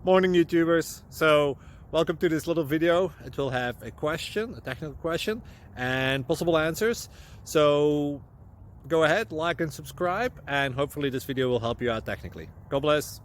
Morning YouTubers. So welcome to this little video. It will have a question, a technical question, and possible answers. So go ahead, like and subscribe, and hopefully this video will help you out technically. God bless.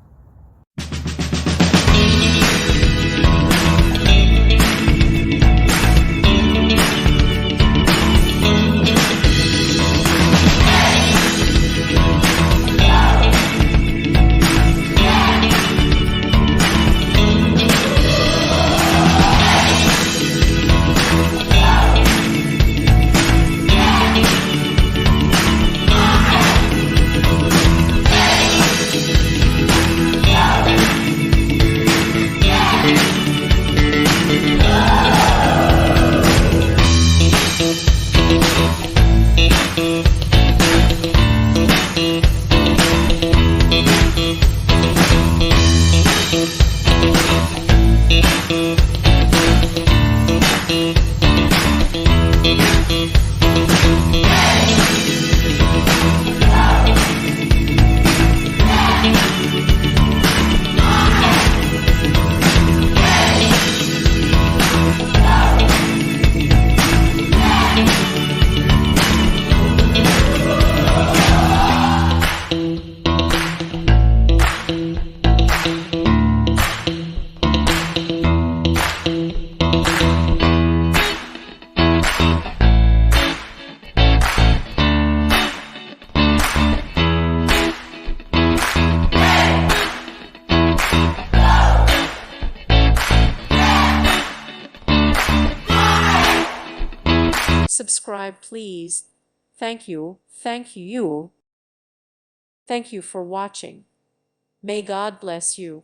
Subscribe, please. Thank you. Thank you. Thank you for watching. May God bless you.